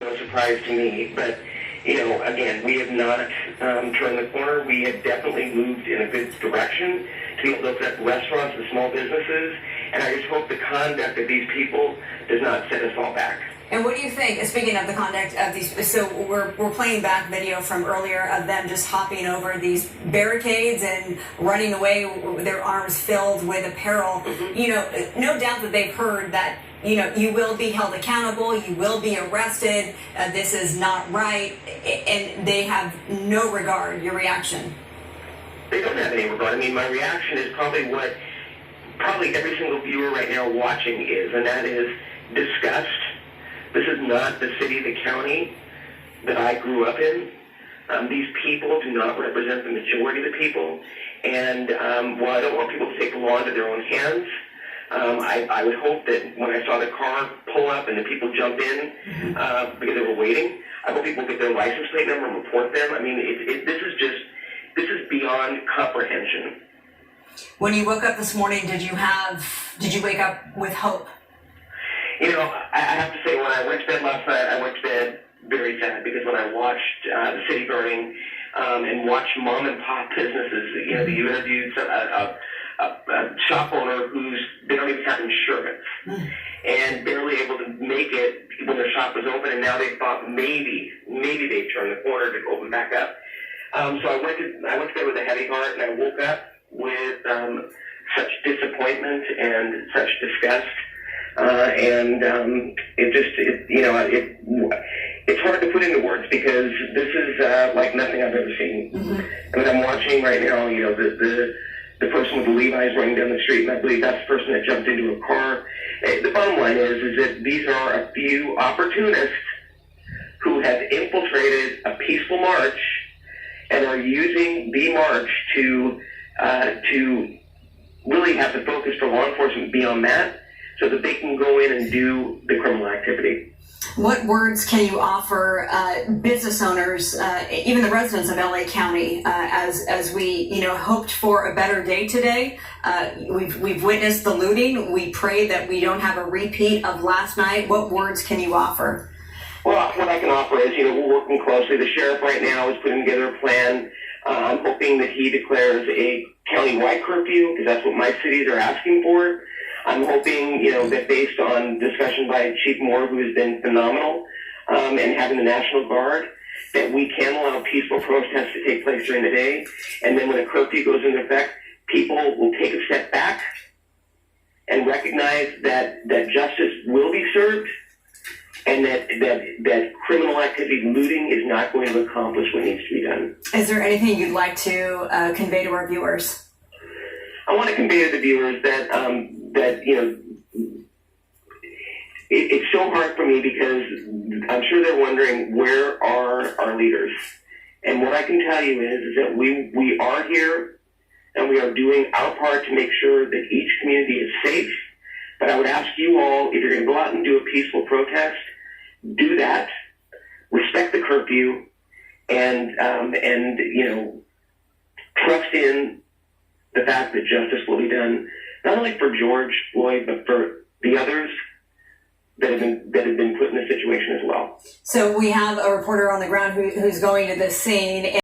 No surprise to me, but again, we have not turned the corner. We have definitely moved in a good direction to be able to open up restaurants and small businesses, and I just hope the conduct of these people does not set us all back. And what do you think, speaking of the conduct of these, so we're playing back video from earlier of them just hopping over these barricades and running away with their arms filled with apparel. Mm-hmm. No doubt that they've heard that, you will be held accountable, you will be arrested, this is not right, and they have no regard. Your reaction? They don't have any regard. I mean, my reaction is probably what every single viewer right now watching is, and that is disgust. This is not the city, the county that I grew up in. These people do not represent the majority of the people. And while I don't want people to take the law into their own hands, I would hope that when I saw the car pull up and the people jump in because they were waiting, I hope people get their license plate number and report them. I mean, this is beyond comprehension. When you woke up this morning, did you wake up with hope? I have to say, when I went to bed last night, I went to bed very sad, because when I watched the city burning and watched mom and pop businesses, you interviewed a shop owner they don't even have insurance and barely able to make it when their shop was open, and now they thought maybe they'd turn the corner to open back up. So I went to bed with a heavy heart, and I woke up with such disappointment and such disgust. It's hard to put into words, because this is like nothing I've ever seen. Mm-hmm. I mean, I'm watching right now, the person with the Levi's running down the street, and I believe that's the person that jumped into a car. The bottom line is that these are a few opportunists who have infiltrated a peaceful march and are using the march to really have the focus for law enforcement be on that, so that they can go in and do the criminal activity. What words can you offer business owners, even the residents of LA County, as we hoped for a better day today? We've witnessed the looting. We pray that we don't have a repeat of last night. What words can you offer? Well, what I can offer is, we're working closely. The sheriff right now is putting together a plan. I'm hoping that he declares a county-wide curfew, because that's what my cities are asking for. I'm hoping, that based on discussion by Chief Moore, who has been phenomenal, and having the National Guard, that we can allow peaceful protests to take place during the day. And then when a curfew goes into effect, people will take a step back and recognize that justice will be served, and that criminal activity, looting, is not going to accomplish what needs to be done. Is there anything you'd like to convey to our viewers? I want to convey to the viewers that it's so hard for me, because I'm sure they're wondering, where are our leaders? And what I can tell you is that we are here, and we are doing our part to make sure that each community is safe. But I would ask you all, if you're going to go out and do a peaceful protest, do that, respect the curfew, and trust in the fact that justice will be done, not only for George Floyd, but for the others that have been put in this situation as well. So we have a reporter on the ground who's going to this scene.